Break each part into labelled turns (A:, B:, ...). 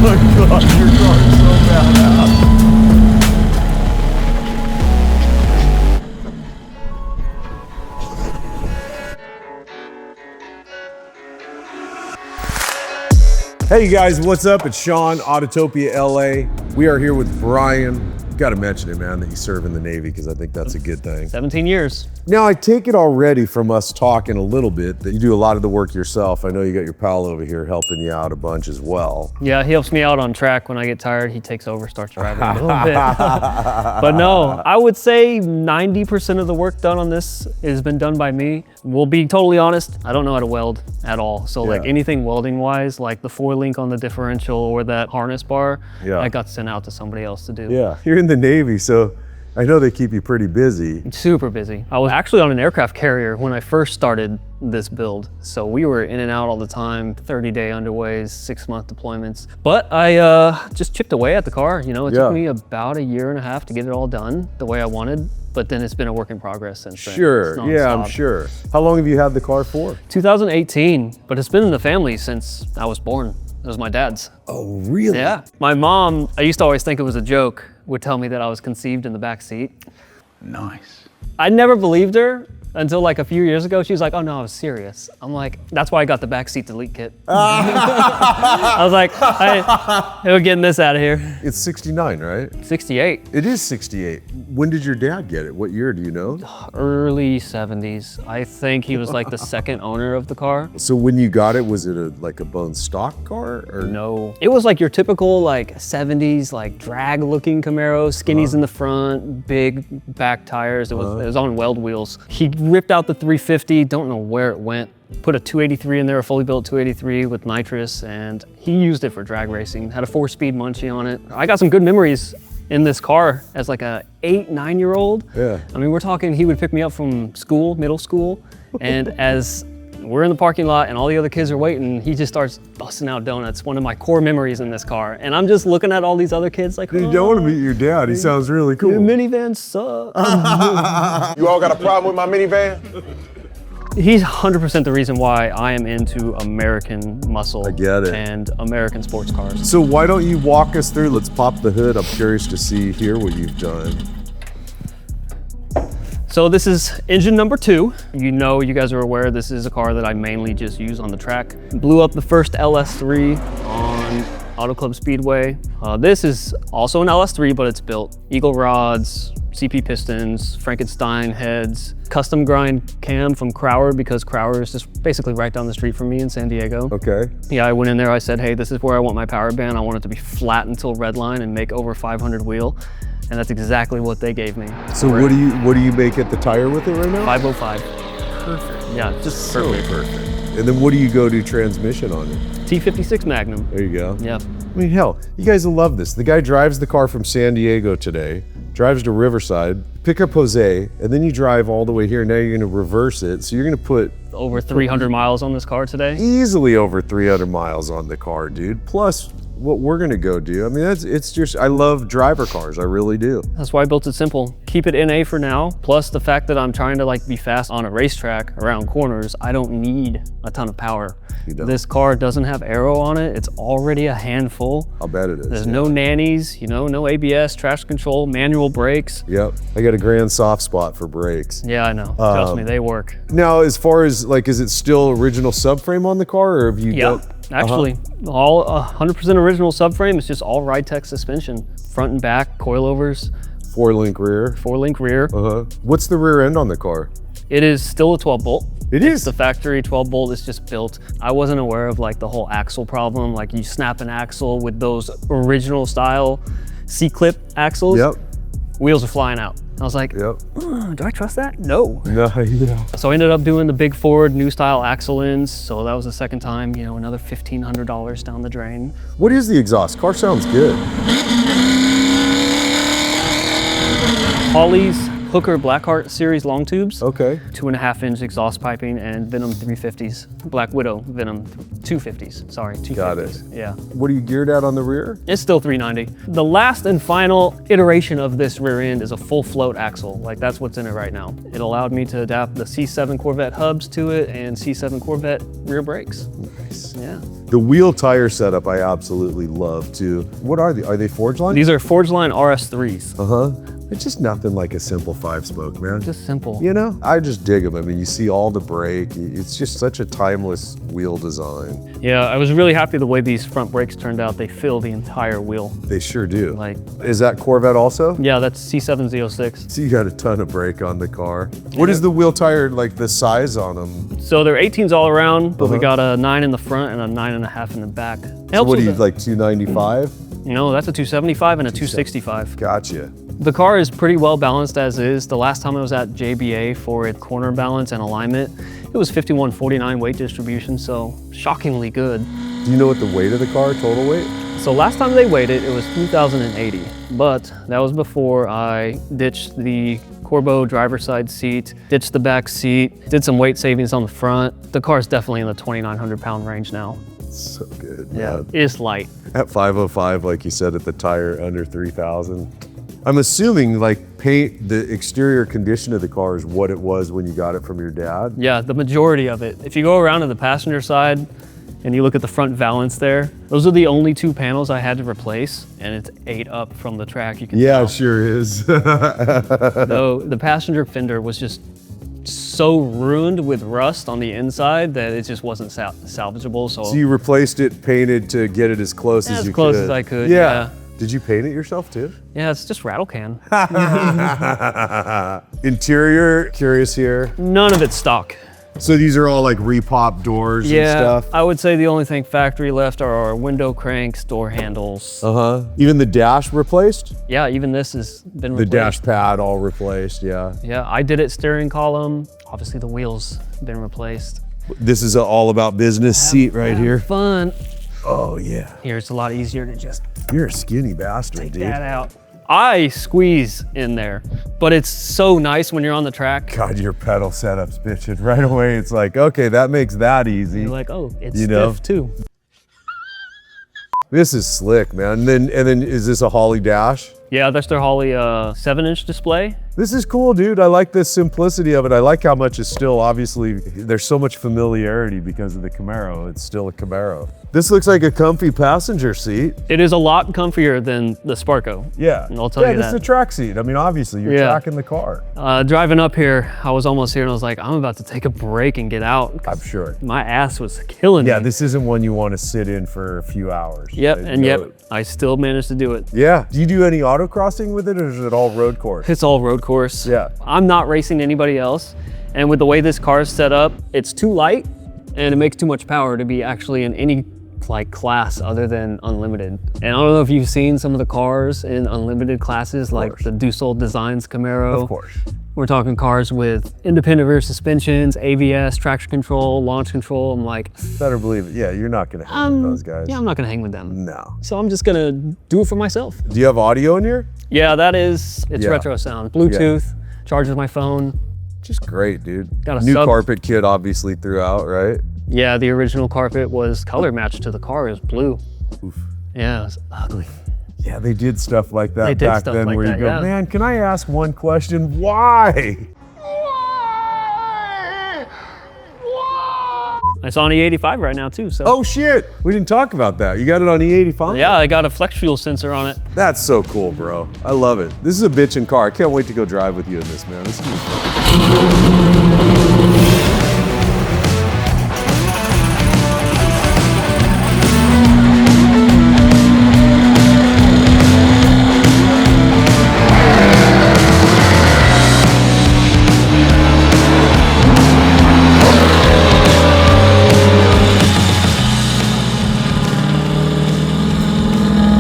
A: my God, your car is so badass. Hey you guys, what's up? It's Sean, Autotopia LA. We are here with Brian. Got to mention it, man, that you serve in the Navy because I think that's a good thing.
B: 17 years.
A: Now, I take it already from us talking a little bit that you do a lot of the work yourself. I know you got your pal over here helping you out a bunch as well.
B: Yeah, he helps me out on track. When I get tired, he takes over, starts driving a little bit. But no, I would say 90% of the work done on this has been done by me. We'll be totally honest, I don't know how to weld at all. So like anything welding wise, like the 4-link on the differential or that harness bar, I got sent out to somebody else to do.
A: Yeah, you're in the Navy, so I know they keep you pretty busy.
B: Super busy. I was actually on an aircraft carrier when I first started this build. So we were in and out all the time, 30-day underways, 6-month deployments. But I just chipped away at the car. You know, it took me about 1.5 years to get it all done the way I wanted. But then it's been a work in progress since then.
A: Sure, yeah, I'm sure. How long have you had the car for?
B: 2018, but it's been in the family since I was born. It was my dad's.
A: Oh, really?
B: Yeah. My mom, I used to always think it was a joke, would tell me that I was conceived in the back seat.
C: Nice.
B: I never believed her until like a few years ago. She was like, oh no, I was serious. I'm like, that's why I got the backseat delete kit. I was like, we're getting this out of here.
A: It's 69, right?
B: 68.
A: It is 68. When did your dad get it? What year, do you know?
B: Early 70s. I think he was like the second owner of the car.
A: So when you got it, was it like a bone stock car? Or?
B: No. It was like your typical like 70s, like drag looking Camaro, skinnies in the front, big back tires. It was on weld wheels. He ripped out the 350, don't know where it went. Put a 283 in there, a fully built 283 with nitrous, and he used it for drag racing. Had a 4-speed Munchie on it. I got some good memories in this car as like a 8-9-year-old.
A: Yeah.
B: I mean, we're talking, he would pick me up from school, middle school, and as we're in the parking lot and all the other kids are waiting, he just starts busting out donuts. One of my core memories in this car. And I'm just looking at all these other kids like,
A: You don't want to meet your dad, he sounds really cool.
B: Your minivan sucks.
D: You all got a problem with my minivan?
B: He's 100% the reason why I am into American muscle.
A: I get it.
B: And American sports cars.
A: So why don't you walk us through? Let's pop the hood. I'm curious to see here what you've done.
B: So this is engine number 2. You know, you guys are aware this is a car that I mainly just use on the track. Blew up the first LS3 on Auto Club Speedway. This is also an LS3, but it's built. Eagle rods, CP pistons, Frankenstein heads, custom grind cam from Crowder because Crowder is just basically right down the street from me in San Diego.
A: Okay.
B: Yeah, I went in there, I said, hey, this is where I want my power band. I want it to be flat until redline and make over 500 wheel. And that's exactly what they gave me.
A: So what do you make at the tire with it right now?
B: 505.
A: Perfect.
B: Yeah, just
A: So
B: perfect.
A: perfect. And then what do you go to transmission on it?
B: T56 Magnum.
A: There you go.
B: Yeah.
A: I mean, hell, you guys will love this. The guy drives the car from San Diego today, drives to Riverside, pick up Jose, and then you drive all the way here. Now you're gonna reverse it. So you're gonna put
B: Over 300 miles on this car today.
A: easily over 300 miles on the car, dude. Plus what we're gonna go do. I mean, it's just, I love driver cars, I really do.
B: That's why I built it simple. Keep it NA for now. Plus the fact that I'm trying to like be fast on a racetrack around corners, I don't need a ton of power.
A: You don't.
B: This car doesn't have aero on it. It's already a handful.
A: I'll bet it is.
B: There's no nannies, you know, no ABS, traction control, manual brakes.
A: Yep, I got a grand soft spot for brakes.
B: Yeah, I know. Trust me, they work.
A: Now, as far as like, is it still original subframe on the car, or have you
B: Yeah,
A: done?
B: actually, all 100% original subframe. It's just all Ride-Tech suspension, front and back, coilovers,
A: 4-link rear.
B: 4-link rear.
A: What's the rear end on the car?
B: It is still a 12 bolt.
A: It is.
B: The factory 12 bolt is just built. I wasn't aware of like the whole axle problem. Like you snap an axle with those original style C-clip axles.
A: Yep.
B: Wheels are flying out. I was like,
A: Yep.
B: do I trust that? No.
A: No, yeah.
B: So I ended up doing the big Ford new style axle ends. So that was the second time, you know, another $1,500 down the drain.
A: What is the exhaust? Car sounds good.
B: Holley's Hooker Blackheart series long tubes.
A: Okay.
B: 2.5-inch exhaust piping and Venom 350s. Black Widow Venom 250s. Sorry, 250s.
A: Got it.
B: Yeah.
A: What are you geared at on the rear?
B: It's still 390. The last and final iteration of this rear end is a full float axle. Like that's what's in it right now. It allowed me to adapt the C7 Corvette hubs to it and C7 Corvette rear brakes.
A: Nice.
B: Yeah.
A: The wheel tire setup I absolutely love too. What are they? Are they Forge Line?
B: These are Forge Line RS3s.
A: Uh-huh. It's just nothing like a simple 5-spoke, man.
B: Just simple.
A: You know, I just dig them. I mean, you see all the brake. It's just such a timeless wheel design.
B: Yeah, I was really happy the way these front brakes turned out. They fill the entire wheel.
A: They sure do.
B: Like,
A: is that Corvette also?
B: yeah, that's C7Z06.
A: So you got a ton of brake on the car. What is the wheel tire, like the size on them?
B: So they're 18s all around, but we got a 9 in the front and a 9.5 in the back.
A: So what do you, like 295?
B: No, that's a 275 and a 265.
A: Gotcha.
B: The car is pretty well balanced as is. The last time I was at JBA for its corner balance and alignment, it was 5149 weight distribution, so shockingly good.
A: Do you know what the weight of the car, total weight?
B: So last time they weighed it, it was 3,080, but that was before I ditched the Corbeau driver's side seat, ditched the back seat, did some weight savings on the front. The car's definitely in the 2,900 pound range now.
A: So good,
B: Yeah,
A: man.
B: it's light.
A: At 505, like you said, at the tire under 3,000. I'm assuming like paint, the exterior condition of the car is what it was when you got it from your dad.
B: Yeah, the majority of it. If you go around to the passenger side and you look at the front valance there, those are the only 2 panels I had to replace, and it's 8 up from the track, you can
A: Yeah,
B: tell.
A: it sure is.
B: Though the passenger fender was just so ruined with rust on the inside that it just wasn't salvageable. So
A: So you replaced it, painted to get it as close as you could.
B: as close as I could,
A: Yeah.
B: yeah.
A: Did you paint it yourself too?
B: yeah, it's just rattle can.
A: Interior, curious here.
B: None of it's stock.
A: So these are all like repop doors and
B: Yeah,
A: stuff?
B: I would say the only thing factory left are our window cranks, door handles.
A: Uh-huh. Even the dash replaced?
B: Yeah, even this has been
A: The
B: replaced.
A: dash pad all replaced, yeah.
B: Yeah, I did it steering column. Obviously the wheels been replaced.
A: This is an all about business seat right
B: Have
A: here.
B: Fun.
A: Oh yeah.
B: Here, it's a lot easier to just
A: You're a skinny bastard,
B: take
A: dude.
B: that out. I squeeze in there, but it's so nice when you're on the track.
A: God, your pedal setup's bitching. Right away, it's like, okay, that makes that easy.
B: You're like, oh, it's
A: You
B: stiff
A: know?
B: too.
A: This is slick, man. And then is this a Holly dash?
B: Yeah, that's their Holly 7-inch display.
A: This is cool, dude. I like the simplicity of it. I like how much is still, obviously, there's so much familiarity because of the Camaro. It's still a Camaro. This looks like a comfy passenger seat.
B: It is a lot comfier than the Sparco.
A: Yeah.
B: I'll tell you
A: this is
B: that.
A: a track seat. I mean, obviously, you're
B: Yeah.
A: tracking the car.
B: Driving up here, I was almost here and I was like, I'm about to take a break and get out.
A: I'm sure.
B: My ass was killing
A: Yeah,
B: me.
A: this isn't one you want to sit in for a few hours.
B: Yep,
A: You
B: and
A: know
B: yep,
A: it.
B: I still managed to do it.
A: Yeah. Do you do any autocrossing with it, or is it all road course?
B: It's all road course.
A: Yeah.
B: I'm not racing anybody else. And with the way this car is set up, it's too light and it makes too much power to be actually in any like class other than unlimited. And I don't know if you've seen some of the cars in unlimited classes, like the Dussault Designs Camaro.
A: Of course.
B: We're talking cars with independent rear suspensions, ABS, traction control, launch control. I'm like,
A: Better believe it. Yeah, you're not going to hang with those guys.
B: yeah, I'm not gonna hang with them.
A: No.
B: So I'm just gonna do it for myself.
A: Do you have audio in here?
B: Yeah, it's
A: Yeah.
B: retro sound. Bluetooth, charges my phone.
A: Just great, dude.
B: Got a
A: New
B: sub-
A: carpet kit obviously throughout, right?
B: Yeah, the original carpet was color matched to the car. It was blue. Yeah, it was ugly.
A: Yeah, they did stuff like that
B: They did
A: back
B: stuff
A: then
B: like
A: where
B: that,
A: you go,
B: yeah.
A: man, can I ask one question? Why?
B: It's on E85 right now too, so.
A: Oh shit, we didn't talk about that. You got it on E85?
B: Yeah, I got a flex fuel sensor on it.
A: That's so cool, bro. I love it. This is a bitchin' car. I can't wait to go drive with you in this, man. This is gonna be fun.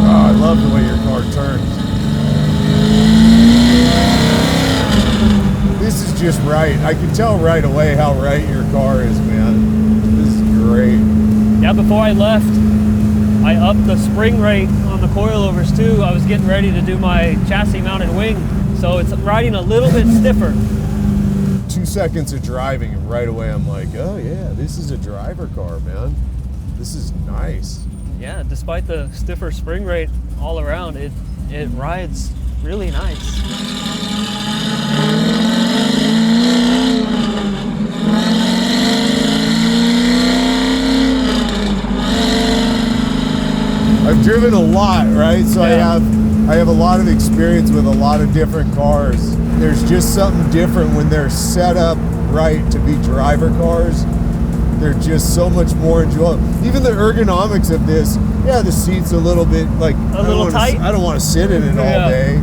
A: Oh, I love the way your car turns. This is just right. I can tell right away how right your car is, man. This is great.
B: Yeah, before I left, I upped the spring rate on the coilovers too. I was getting ready to do my chassis mounted wing. So it's riding a little bit stiffer.
A: 2 seconds of driving and right away I'm like, oh yeah, this is a driver car, man. This is nice.
B: Yeah, despite the stiffer spring rate all around, it rides really nice.
A: I've driven a lot, right? So
B: Yeah.
A: I have a lot of experience with a lot of different cars. There's just something different when they're set up right to be driver cars. They're just so much more enjoyable. Even the ergonomics of this, yeah, the seat's a little bit like
B: A little tight?
A: I don't want to sit in it all
B: Yeah.
A: day.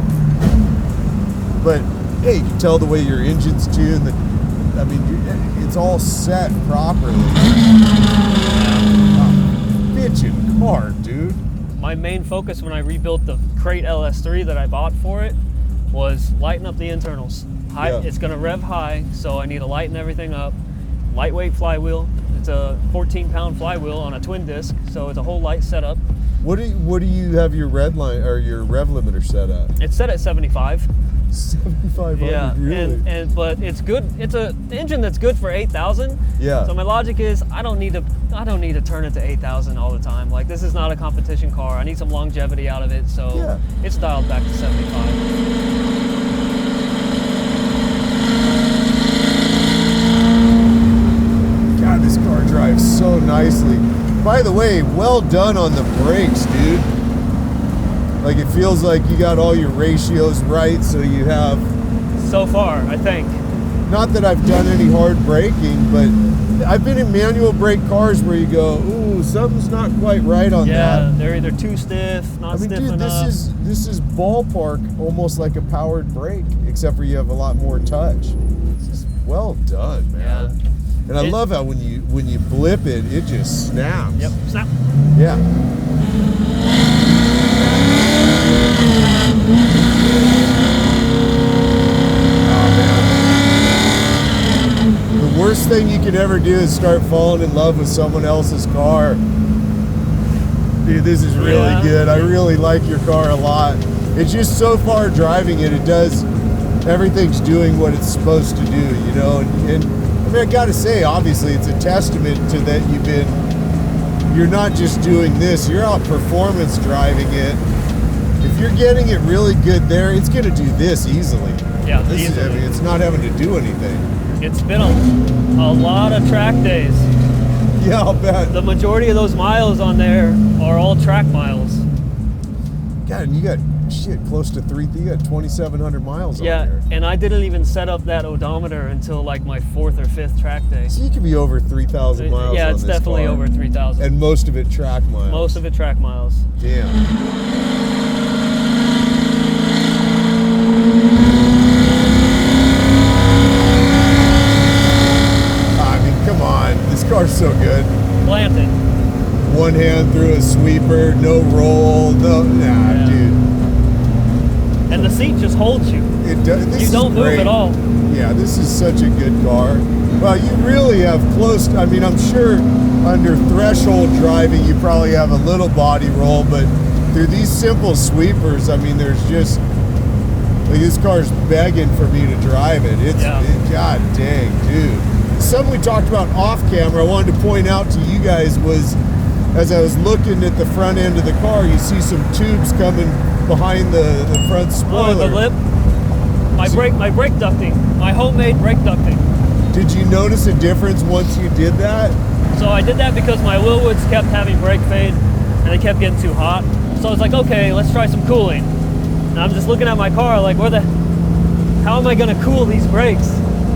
A: But hey, you can tell the way your engine's tuned. It's all set properly. Bitchin' car, dude.
B: My main focus when I rebuilt the crate LS3 that I bought for it was lighten up the internals.
A: Yeah.
B: It's gonna rev high, so I need to lighten everything up. Lightweight flywheel. It's a 14-pound flywheel on a twin disc, so it's a whole light setup.
A: What do you have your red line or your rev limiter set at?
B: It's set at 75.
A: 7,500.
B: Yeah,
A: Really?
B: but it's good. It's an engine that's good for 8,000.
A: Yeah.
B: So my logic is I don't need to turn it to 8,000 all the time. Like, this is not a competition car. I need some longevity out of it, so
A: Yeah.
B: it's dialed back to 75.
A: God, this car drives so nicely. By the way, well done on the brakes, dude. Like, it feels like you got all your ratios right, so you have,
B: So far, I think.
A: not that I've done any hard braking, but I've been in manual brake cars where you go, ooh, something's not quite right on
B: Yeah,
A: that.
B: they're either too stiff, not stiff
A: dude,
B: enough.
A: this is ballpark, almost like a powered brake, except for you have a lot more touch. It's just well done, man.
B: Yeah.
A: And I love how when you blip it, it just snaps.
B: Yep, snap.
A: Yeah. The worst thing you could ever do is start falling in love with someone else's car. Dude, this is really
B: Yeah.
A: good. I really like your car a lot. It's just so far driving it, everything's doing what it's supposed to do, you know? And I mean, I gotta say, obviously, it's a testament to that you're not just doing this, you're out performance driving it. If you're getting it really good there, it's gonna do this easily.
B: Yeah,
A: This is, I mean, it's not having to do anything.
B: It's been a lot of track days.
A: Yeah, I'll bet.
B: The majority of those miles on there are all track miles.
A: God, and you got close to you got 2,700 miles on
B: Yeah,
A: there.
B: and I didn't even set up that odometer until like my 4th or 5th track day.
A: So you could be over 3,000 miles
B: Yeah,
A: on
B: it's
A: this
B: definitely
A: car.
B: over 3,000.
A: And most of it track miles.
B: Most of it track miles.
A: Damn. I mean, come on. This car's so good.
B: Planted.
A: One hand through a sweeper, no roll,
B: Yeah.
A: dude.
B: And the seat just holds you.
A: It does. This
B: You
A: is
B: don't move
A: great.
B: at all.
A: Yeah, this is such a good car. Well, you really have I mean, I'm sure under threshold driving, you probably have a little body roll, but through these simple sweepers, I mean, there's just, like, this car's begging for me to drive it. God dang, dude. Something we talked about off camera, I wanted to point out to you guys was, as I was looking at the front end of the car, you see some tubes coming behind the front spoiler.
B: Oh, the lip. My brake ducting. My homemade brake ducting.
A: Did you notice a difference once you did that?
B: So I did that because my Willwoods kept having brake fade and they kept getting too hot. So I was like, okay, let's try some cooling. And I'm just looking at my car like, how am I gonna cool these brakes?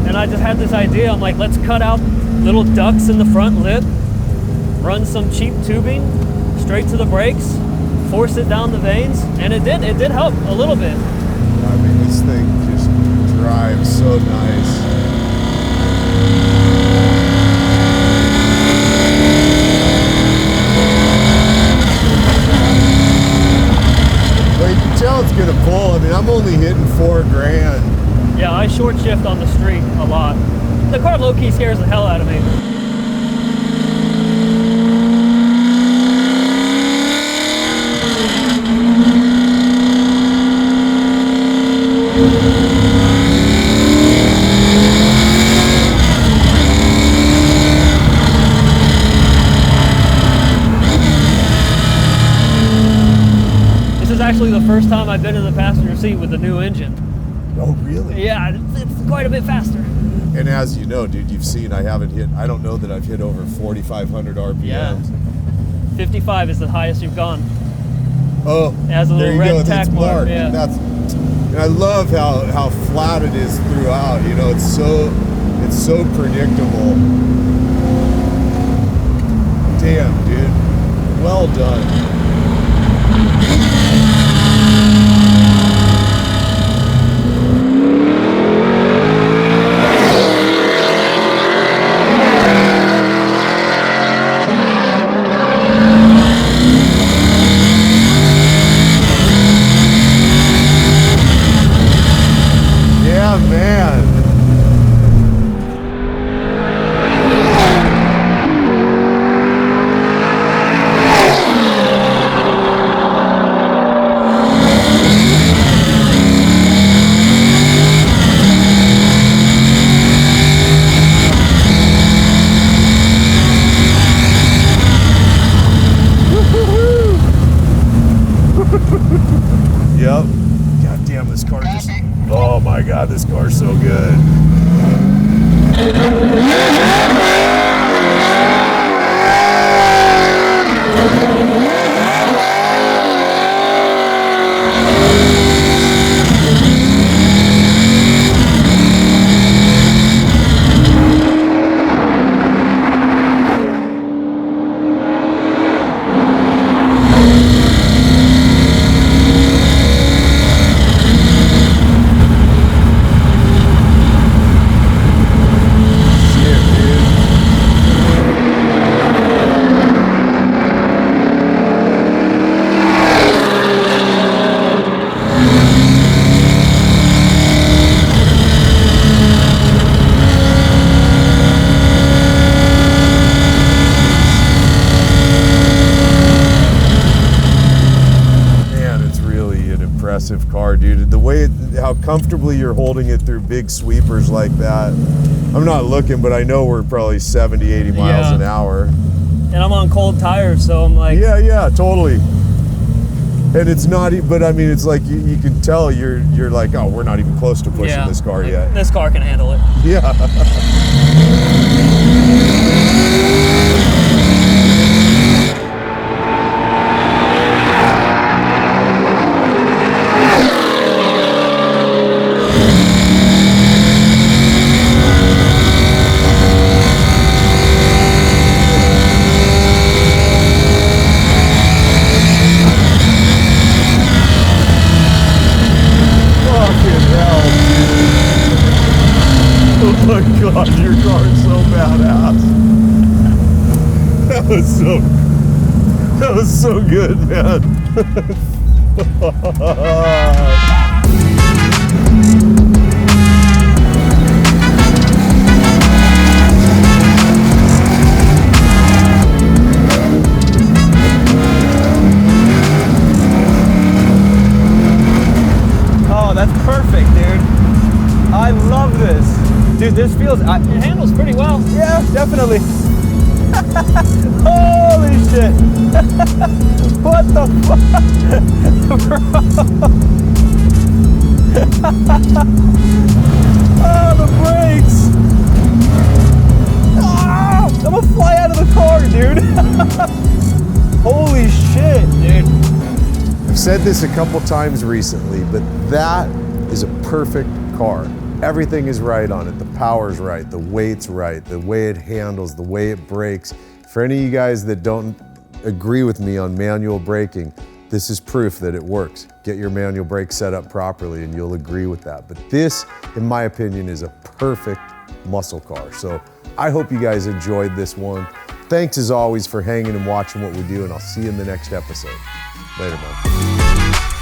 B: And I just had this idea, I'm like, let's cut out little ducts in the front lip, run some cheap tubing straight to the brakes, force it down the vanes, and it did help a little bit.
A: I mean, this thing just drives so nice. Well, you can tell it's gonna pull. I mean, I'm only hitting $4 grand.
B: Yeah, I short shift on the street a lot. The car low-key scares the hell out of me. actually the first time I've been in the passenger seat with the new engine.
A: Oh, really?
B: Yeah, it's quite a bit faster.
A: And as you know, dude, you've seen I don't know that I've hit over 4,500 RPMs.
B: Yeah. 55 is the highest you've gone.
A: Oh,
B: It has a
A: there
B: little
A: you
B: red
A: go.
B: tack
A: It's
B: mark.
A: marked.
B: Yeah.
A: And I love how flat it is throughout. You know, it's so predictable. Damn, dude. Well done. Yeah, man. Yep. God damn, this car just... Oh my God, this car's so good. Impressive car, dude. The way, how comfortably you're holding it through big sweepers like that. I'm not looking, but I know we're probably 70, 80 miles an hour.
B: And I'm on cold tires, so I'm like...
A: Yeah, totally. And it's not, but I mean, it's like you can tell you're like, oh, we're not even close to pushing this car yet.
B: This car can handle it.
A: Yeah. Oh my God, your car is so badass. That was so good, man.
C: Oh, that's perfect, dude. I love this. Dude, this feels...
B: It handles pretty well.
C: Yeah, definitely. Holy shit. What the fuck? Oh, the brakes. Oh, I'm gonna fly out of the car, dude. Holy shit, dude.
A: I've said this a couple times recently, but that is a perfect car. Everything is right on it. The power's right, the weight's right, the way it handles, the way it brakes. For any of you guys that don't agree with me on manual braking, this is proof that it works. Get your manual brake set up properly and you'll agree with that. But this, in my opinion, is a perfect muscle car. So I hope you guys enjoyed this one. Thanks as always for hanging and watching what we do, and I'll see you in the next episode. Later, man.